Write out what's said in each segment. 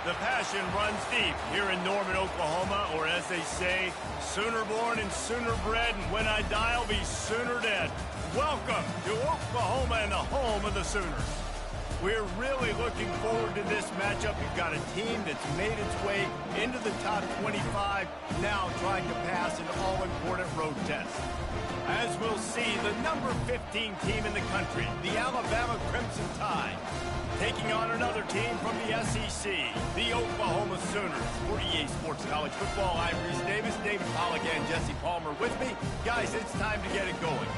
The passion runs deep here in Norman, Oklahoma, or as they say, sooner born and sooner bred, and when I die, I'll be sooner dead. Welcome to Oklahoma and the home of the Sooners. We're really looking forward to this matchup. You've got a team that's made its way into the top 25, now trying to pass an all-important road test. As we'll see, the number 15 team in the country, the Alabama Crimson Tide, taking on another team from the SEC, the Oklahoma Sooners. For EA Sports College Football, I'm Reese Davis, David Pollock, and Jesse Palmer with me. Guys, it's time to get it going.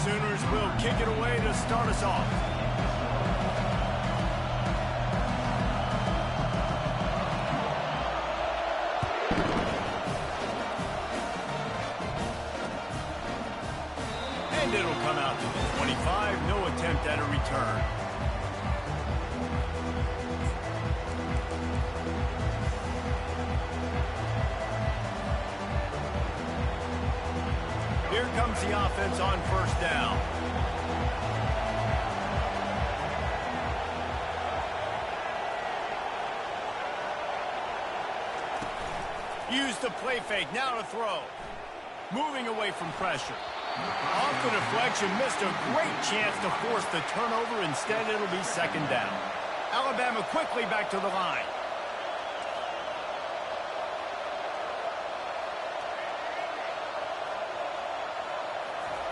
Sooners will kick it away to start us off. And it'll come out to the 25. No attempt at a return. Here comes the offense on first down. Use the play fake, now to throw. Moving away from pressure. Off the deflection, missed a great chance to force the turnover. Instead, it'll be second down. Alabama quickly back to the line.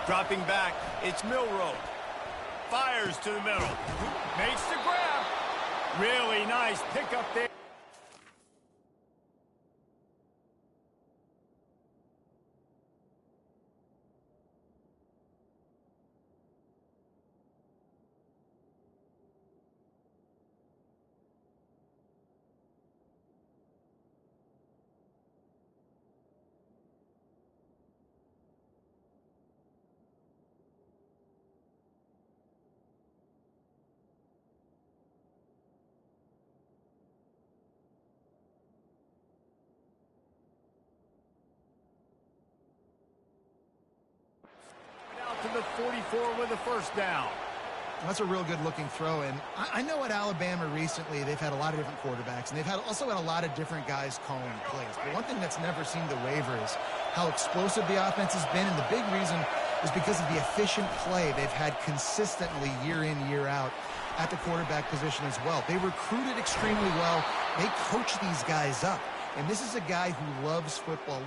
Dropping back, it's Milroe. Fires to the middle. Makes the grab. Really nice pickup there. To the 44 with a first down. That's a real good-looking throw, and I know at Alabama recently they've had a lot of different quarterbacks, and they've also had a lot of different guys calling plays. But one thing that's never seemed to waver is how explosive the offense has been, and the big reason is because of the efficient play they've had consistently year in, year out at the quarterback position as well. They recruited extremely well. They coach these guys up, and this is a guy who loves football.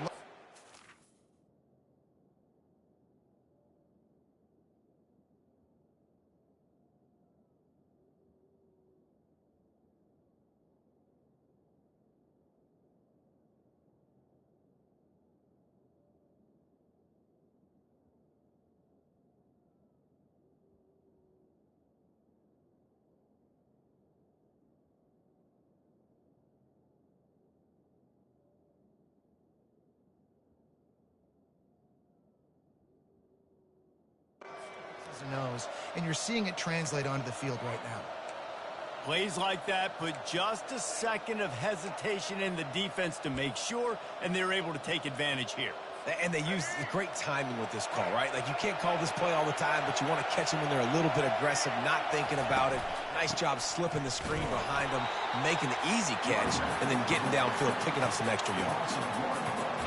Nose, and you're seeing it translate onto the field right now. Plays like that put just a second of hesitation in the defense to make sure, and they're able to take advantage here. And they use great timing with this call, right? Like, you can't call this play all the time, but you want to catch them when they're a little bit aggressive, not thinking about it. Nice job slipping the screen behind them, making the easy catch, and then getting downfield, picking up some extra yards.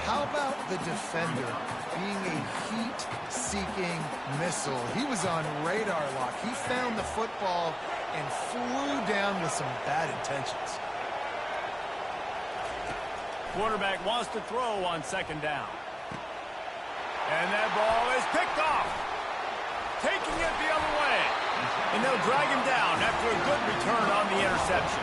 How about the defender being a heat-seeking missile? He was on radar lock. He found the football and flew down with some bad intentions. Quarterback wants to throw on second down. And that ball is picked off. Taking it the other way. And they'll drag him down after a good return on the interception.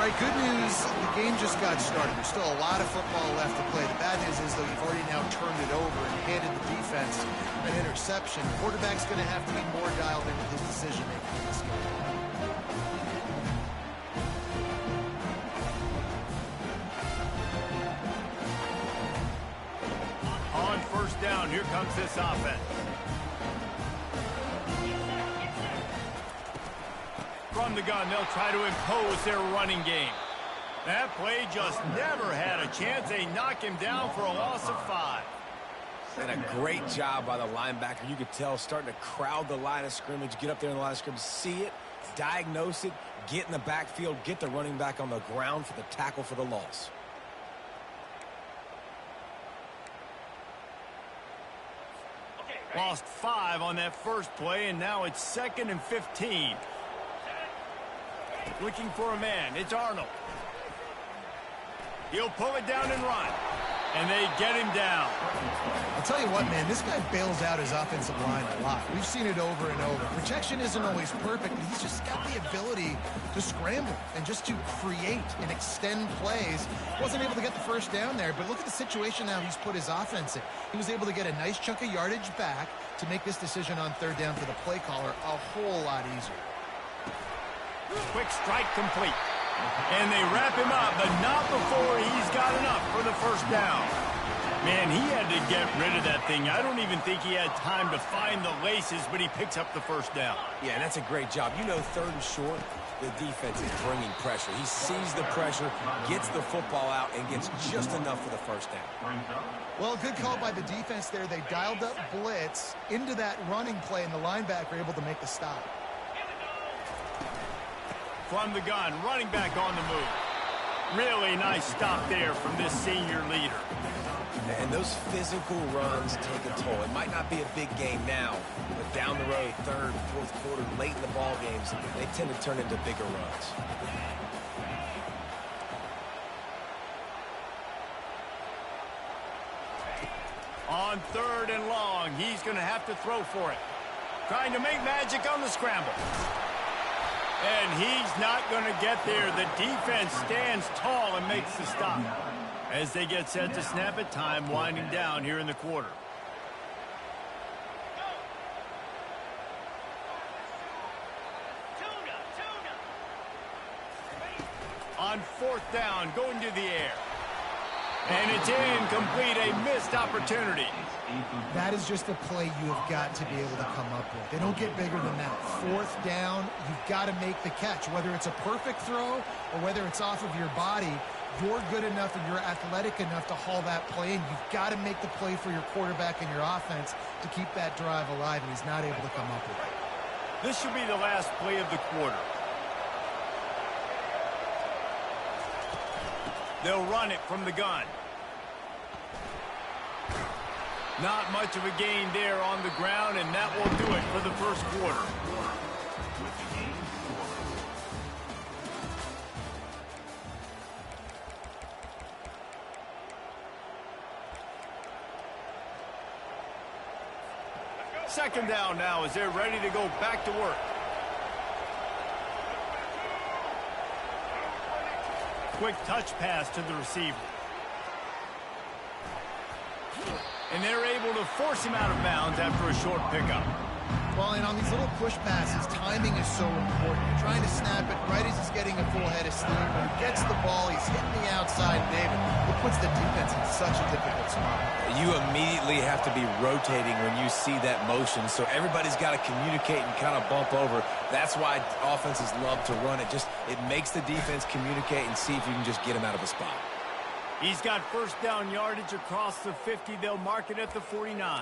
All right, good news, the game just got started. There's still a lot of football left to play. The bad news is, though, you've already now turned it over and handed the defense an interception. The quarterback's going to have to be more dialed into his decision-making in this game. On first down, here comes this offense. From the gun, they'll try to impose their running game. That play just never had a chance. They knock him down for a loss of 5. And a great job by the linebacker. You could tell starting to crowd the line of scrimmage, get up there in the line of scrimmage, see it, diagnose it, get in the backfield, get the running back on the ground for the tackle for the loss. Lost 5 on that first play, and now it's 2nd and 15. Looking for a man. It's Arnold. He'll pull it down and run. And they get him down. I'll tell you what, man, this guy bails out his offensive line a lot. We've seen it over and over. Protection isn't always perfect, but he's just got the ability to scramble and just to create and extend plays. Wasn't able to get the first down there, but look at the situation now he's put his offense in. He was able to get a nice chunk of yardage back to make this decision on third down for the play caller a whole lot easier. Quick strike complete. And they wrap him up, but not before he's got enough for the first down. Man, he had to get rid of that thing. I don't even think he had time to find the laces, but he picks up the first down. Yeah, and that's a great job. You know, third and short, the defense is bringing pressure. He sees the pressure, gets the football out, and gets just enough for the first down. Well, good call by the defense there. They dialed up blitz into that running play, and the linebacker able to make the stop. From the gun, running back on the move. Really nice stop there from this senior leader. And those physical runs take a toll. It might not be a big game now, but down the road, third, fourth quarter, late in the ball games, they tend to turn into bigger runs. On third and long, he's going to have to throw for it. Trying to make magic on the scramble. And he's not going to get there. The defense stands tall and makes the stop. As they get set to snap it, time winding down here in the quarter. On fourth down, going to the air. And it's incomplete, a missed opportunity. That is just a play you have got to be able to come up with. They don't get bigger than that. Fourth down, you've got to make the catch. Whether it's a perfect throw or whether it's off of your body, you're good enough and you're athletic enough to haul that play in. You've got to make the play for your quarterback and your offense to keep that drive alive, and he's not able to come up with it. This should be the last play of the quarter. They'll run it from the gun. Not much of a gain there on the ground, and that will do it for the first quarter. Second down now as they're ready to go back to work. Quick touch pass to the receiver. And they're able to force him out of bounds after a short pickup. Well, and on these little push passes, timing is so important. You're trying to snap it right as he's getting a full head of steam. When he gets the ball, he's hitting the outside, David. It puts the defense in such a difficult spot. You immediately have to be rotating when you see that motion, so everybody's got to communicate and kind of bump over. That's why offenses love to run it. It makes the defense communicate and see if you can just get him out of a spot. He's got first down yardage across the 50. They'll mark it at the 49.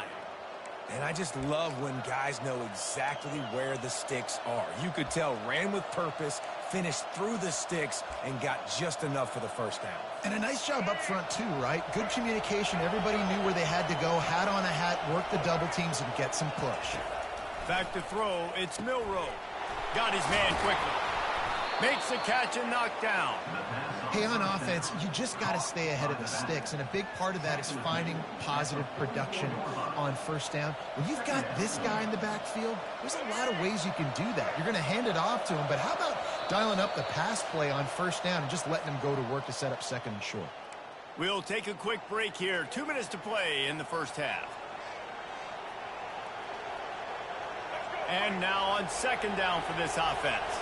And I just love when guys know exactly where the sticks are. You could tell, ran with purpose, finished through the sticks, and got just enough for the first down. And a nice job up front, too, right? Good communication. Everybody knew where they had to go, hat on a hat, work the double teams, and get some push. Back to throw, it's Milroe. Got his man quickly. Makes the catch and knocked down. Hey, on offense, you just got to stay ahead of the sticks, and a big part of that is finding positive production on first down. When you've got this guy in the backfield, there's a lot of ways you can do that. You're going to hand it off to him, but how about dialing up the pass play on first down and just letting them go to work to set up second and short. We'll take a quick break here. 2 minutes to play in the first half. And now on second down for this offense.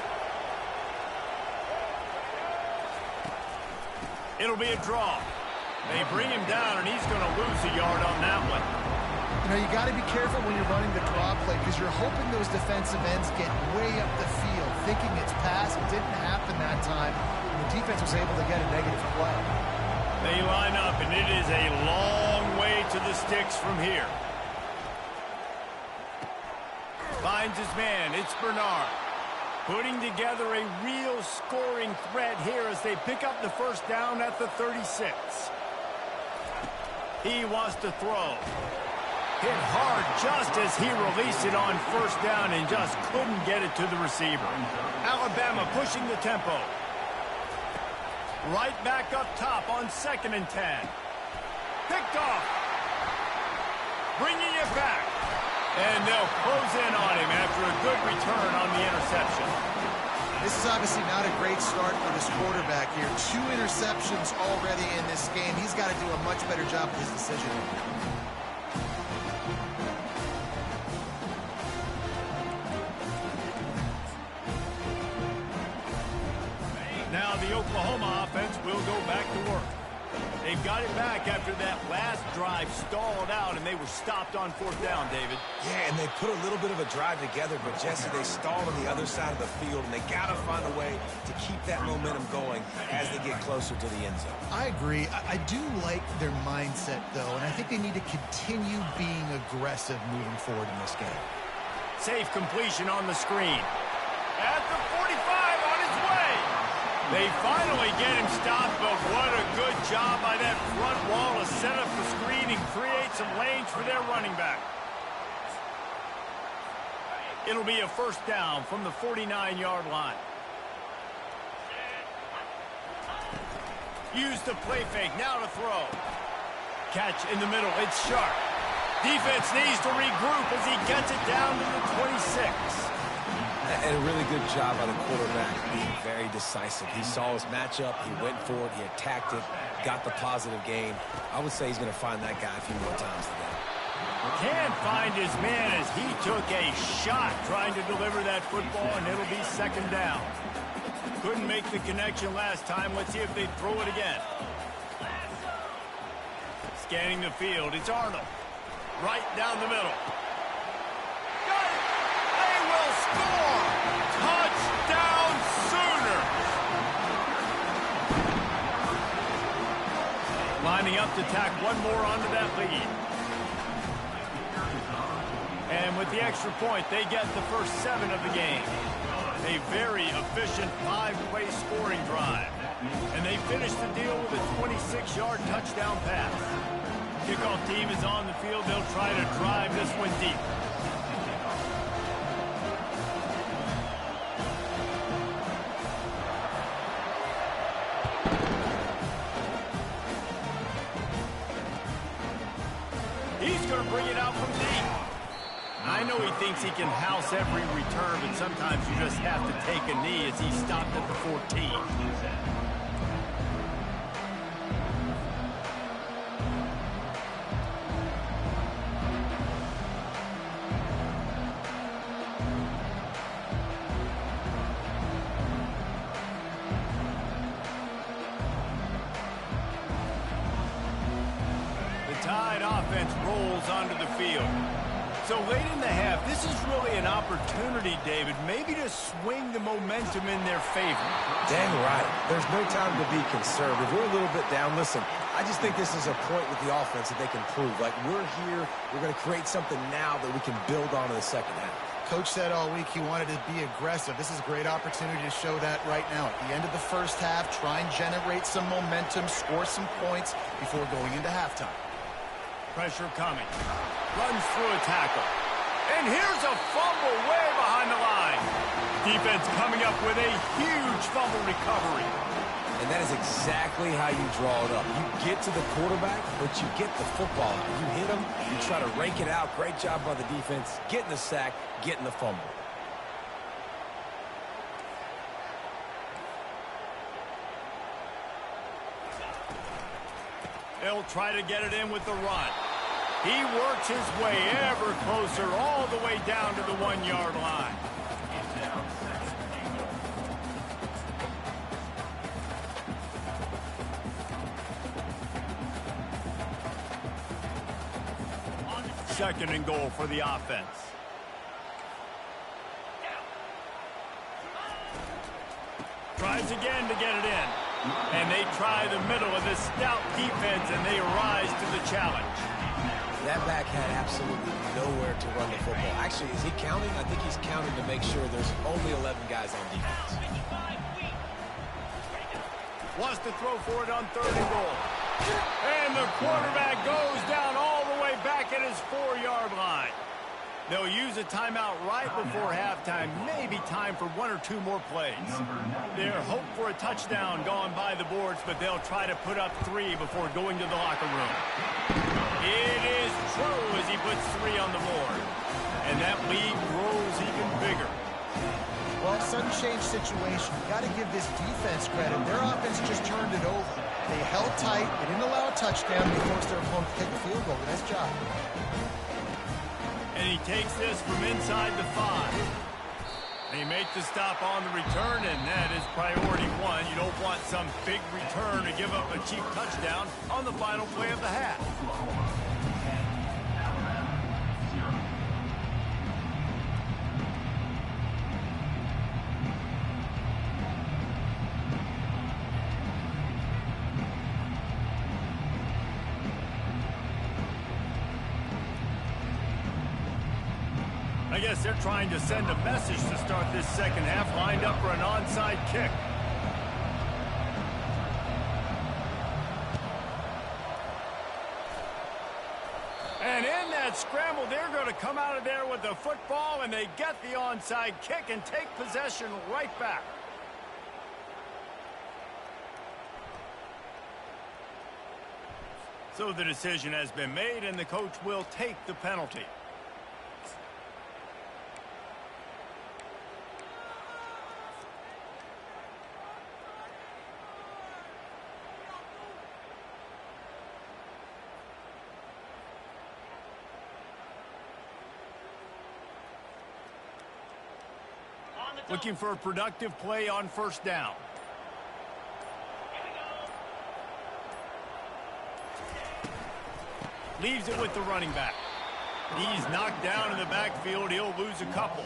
It'll be a draw. They bring him down, and he's going to lose a yard on that one. You know, you got to be careful when you're running the draw play because you're hoping those defensive ends get way up the field, thinking it's pass. It didn't happen that time. The defense was able to get a negative play. They line up, and it is a long way to the sticks from here. Finds his man. It's Bernard. Putting together a real scoring threat here as they pick up the first down at the 36. He wants to throw. Hit hard just as he released it on first down and just couldn't get it to the receiver. Alabama pushing the tempo. Right back up top on 2nd and 10. Picked off. Bringing it back. And they'll close in on him after a good return on the interception. This is obviously not a great start for this quarterback here. 2 interceptions already in this game. He's got to do a much better job with his decision. Now the Oklahoma offense will go back to work. They've got it back after that last drive stalled out, and they were stopped on 4th down, David. Yeah, and they put a little bit of a drive together, but, Jesse, they stalled on the other side of the field, and they got to find a way to keep that momentum going as they get closer to the end zone. I agree. I do like their mindset, though, and I think they need to continue being aggressive moving forward in this game. Safe completion on the screen. At the 45 on his way. They finally get him stopped, but what a good job by that front wall to set up the screen and create some lanes for their running back. It'll be a first down from the 49-yard line. Use the play fake, now to throw. Catch in the middle, it's sharp. Defense needs to regroup as he gets it down to the 26. And a really good job by the quarterback being very decisive. He saw his matchup, he went for it, he attacked it, got the positive gain. I would say he's going to find that guy a few more times today. Can't find his man as he took a shot trying to deliver that football, and it'll be 2nd down. Couldn't make the connection last time. Let's see if they throw it again. Scanning the field, it's Arnold. Right down the middle. Got it! They will score! Touchdown Sooners! Lining up to tack one more onto that lead. And with the extra point, they get the first 7 of the game. A very efficient 5-play scoring drive. And they finish the deal with a 26-yard touchdown pass. Kickoff team is on the field. They'll try to drive this one deep. He's going to bring it out from deep. I know he thinks he can house every return, but sometimes you just have to take a knee as he stopped at the 14. Tide offense rolls onto the field. So late in the half, this is really an opportunity, David, maybe to swing the momentum in their favor. Dang right. There's no time to be conservative. We're a little bit down. Listen, I just think this is a point with the offense that they can prove. Like, we're here, we're going to create something now that we can build on in the second half. Coach said all week he wanted to be aggressive. This is a great opportunity to show that right now. At the end of the first half, try and generate some momentum, score some points before going into halftime. Pressure coming. Runs through a tackle. And here's a fumble way behind the line. Defense coming up with a huge fumble recovery. And that is exactly how you draw it up. You get to the quarterback, but you get the football out. You hit him, you try to rake it out. Great job by the defense, getting the sack, getting the fumble. They'll try to get it in with the run. He works his way ever closer all the way down to the 1-yard line. Second and goal for the offense. Tries again to get it in. And they try the middle of this stout defense, and they rise to the challenge. That back had absolutely nowhere to run the football. Actually, is he counting? I think he's counting to make sure there's only 11 guys on defense. Wants to throw for it on third and goal. And the quarterback goes down all the way back at his 4-yard line. They'll use a timeout right before halftime. Maybe time for 1 or 2 more plays. They're hope for a touchdown gone by the boards, but they'll try to put up 3 before going to the locker room. It is true as he puts 3 on the board. And that lead grows even bigger. Well, sudden change situation. You got to give this defense credit. Their offense just turned it over. They held tight. They didn't allow a touchdown. They forced their opponent to kick a field goal. Nice job. And he takes this from inside the 5. He makes the stop on the return, and that is priority 1. You don't want some big return to give up a cheap touchdown on the final play of the half. I guess they're trying to send a message to start this second half, lined up for an onside kick. And in that scramble, they're going to come out of there with the football, and they get the onside kick and take possession right back. So the decision has been made, and the coach will take the penalty. Looking for a productive play on first down. Leaves it with the running back. He's knocked down in the backfield. He'll lose a couple.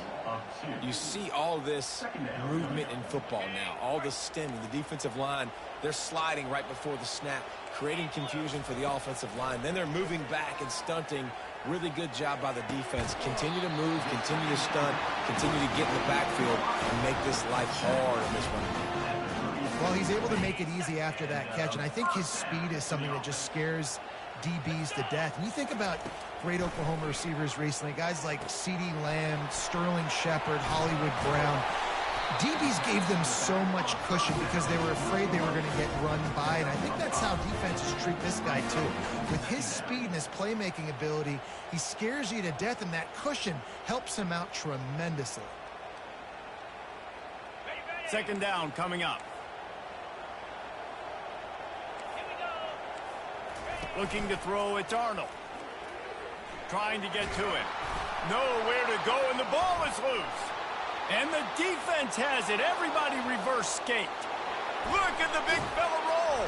You see all this movement in football now. All the stemming, the defensive line, they're sliding right before the snap, creating confusion for the offensive line. Then they're moving back and stunting. Really good job by the defense. Continue to move, continue to stunt, continue to get in the backfield and make this life hard on this running back. Well, he's able to make it easy after that catch, and I think his speed is something that just scares DBs to death. And you think about great Oklahoma receivers recently, guys like CeeDee Lamb, Sterling Shepard, Hollywood Brown. DBs gave them so much cushion because they were afraid they were going to get run by, and I think that's how defenses treat this guy too. With his speed and his playmaking ability, he scares you to death, and that cushion helps him out tremendously. Second down coming up. Looking to throw, it's Arnold. Trying to get to it. Nowhere to go, and the ball is loose. And the defense has it. Everybody reverse skate. Look at the big fella roll.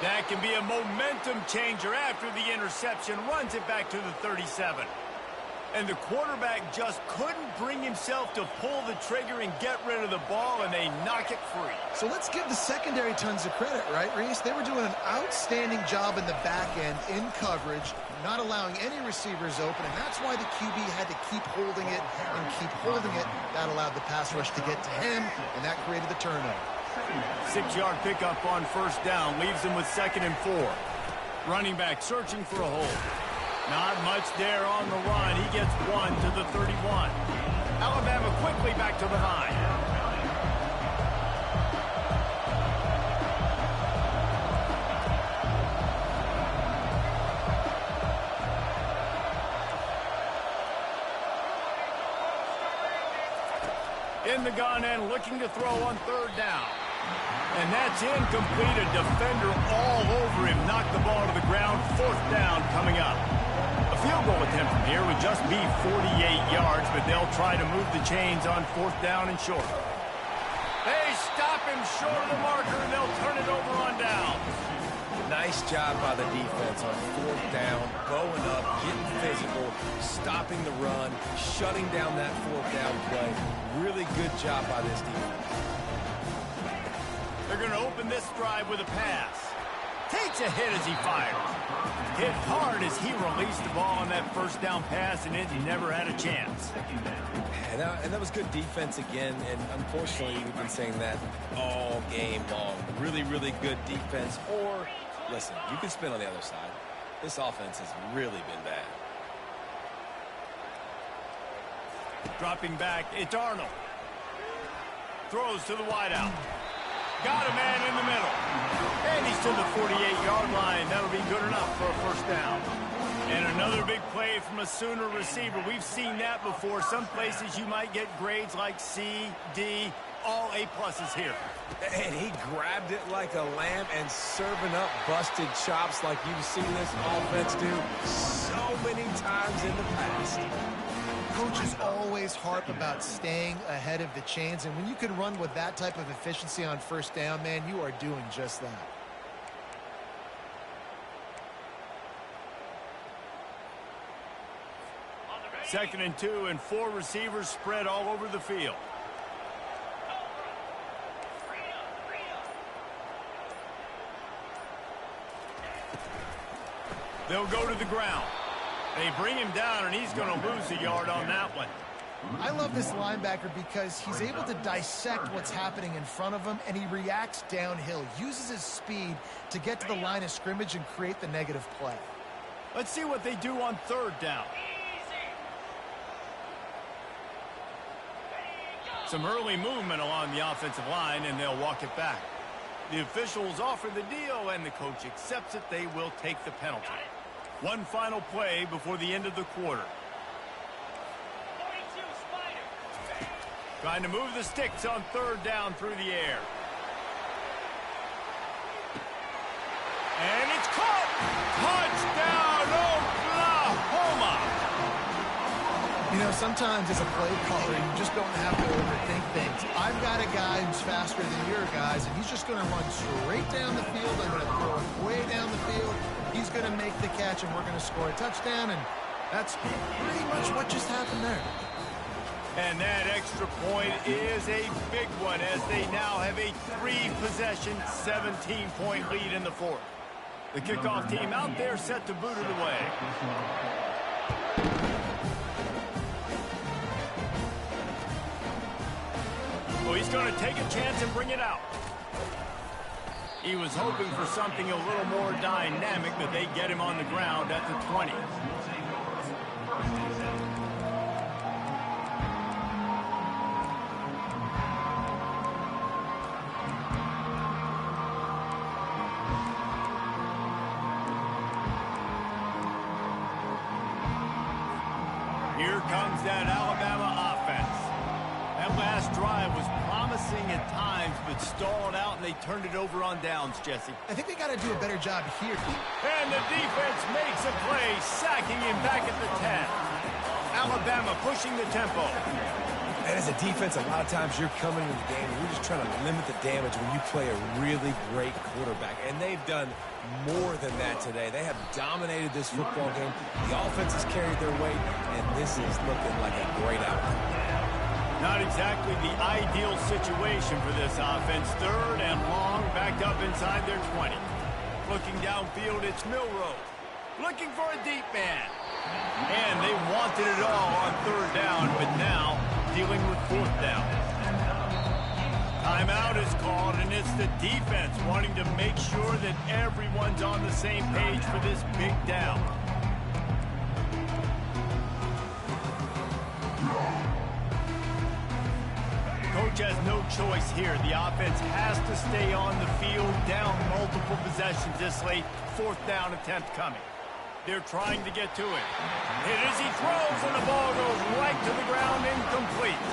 That can be a momentum changer after the interception. Runs it back to the 37. And the quarterback just couldn't bring himself to pull the trigger and get rid of the ball, and they knock it free. So let's give the secondary tons of credit, right, Reese? They were doing an outstanding job in the back end, in coverage, not allowing any receivers open, and that's why the QB had to keep holding it and keep holding it. That allowed the pass rush to get to him, and that created the turnover. 6-yard pickup on first down, leaves him with 2nd and 4. Running back searching for a hole. Not much there on the run. He gets 1 to the 31. Alabama quickly back to the 9. In the gun and looking to throw on third down. And that's incomplete. A defender all over him. Knocked the ball to the ground. 4th down coming up. A field goal attempt from here would just be 48 yards, but they'll try to move the chains on 4th down and short. They stop him short of the marker, and they'll turn it over on down. Nice job by the defense on 4th down, bowing up, getting physical, stopping the run, shutting down that 4th down play. Really good job by this defense. They're going to open this drive with a pass. Takes a hit as he fires. Hit hard as he released the ball on that 1st down pass, and it never had a chance. And that was good defense again, and unfortunately we've been saying that all game long. Really, really good defense. Or, listen, you can spin on the other side. This offense has really been bad. Dropping back, it's Arnold. Throws to the wideout. Got a man in the middle. And he's to the 48-yard line. That'll be good enough for a 1st down. And another big play from a Sooner receiver. We've seen that before. Some places you might get grades like C, D, all A-pluses here. And he grabbed it like a lamb and serving up busted chops like you've seen this offense do so many times in the past. Coaches always harp about staying ahead of the chains, and when you can run with that type of efficiency on 1st down, man, you are doing just that. Second and 2, and 4 receivers spread all over the field. They'll go to the ground. They bring him down, and he's going to lose a yard on that one. I love this linebacker because he's able to dissect what's happening in front of him, and he reacts downhill, uses his speed to get to the line of scrimmage and create the negative play. Let's see what they do on 3rd down. Some early movement along the offensive line, and they'll walk it back. The officials offer the deal, and the coach accepts it. They will take the penalty. One final play before the end of the quarter. Trying to move the sticks on 3rd down through the air. And it's caught! Touchdown, Oklahoma! You know, sometimes as a play caller, you just don't have to overthink things. I've got a guy who's faster than your guys, and he's just going to run straight down the field. I'm going to throw it way down the field. He's going to make the catch, and we're going to score a touchdown, and that's pretty much what just happened there. And that extra point is a big one as they now have a 3-possession, 17-point lead in the 4th. The kickoff team out there set to boot it away. Well, he's going to take a chance and bring it out. He was hoping for something a little more dynamic, but they get him on the ground at the 20. Here comes that Alabama offense. That last drive was promising at times, but stalled out, and they turned it over on downs, Jesse. I think they got to do a better job here. And the defense makes a play, sacking him back at the 10. Alabama pushing the tempo. And as a defense, a lot of times you're coming into the game and you're just trying to limit the damage when you play a really great quarterback. And they've done more than that today. They have dominated this football game. The offense has carried their weight, and this is looking like a great outcome. Not exactly the ideal situation for this offense. 3rd and long, backed up inside their 20. Looking downfield, it's Milroe. Looking for a deep man. And they wanted it all on 3rd down, but now dealing with 4th down. Timeout is called, and it's the defense wanting to make sure that everyone's on the same page for this big down. Coach has no choice here. The offense has to stay on the field, down multiple possessions this late. 4th down attempt coming. They're trying to get to it. Hit as he throws, and the ball goes right to the ground, incomplete.